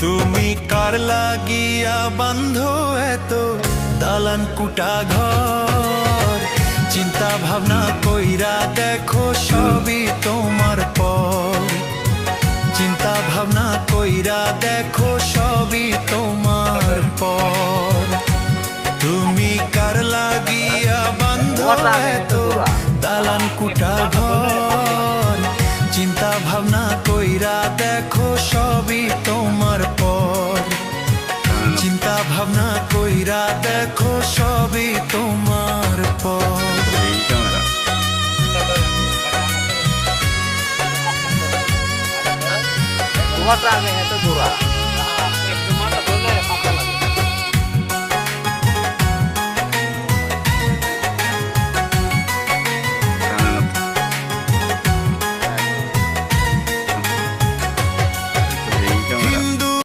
তুমি কার লাগিয়া বান্ধো এত দালান কুটা ঘর, চিন্তা ভাবনা কইরা দেখো সবই তোমার পর, চিন্তা ভাবনা কইরা দেখো সবই তোমার পর। তুমি কার লাগিয়া বান্ধো এত দালান কুটা ঘর, চিন্তা ভাবনা কইরা দেখো সবই তোমার পর, চিন্তা ভাবনা কইরা দেখো সবই তোমার পর। তোমারটা আগে এত জোড়া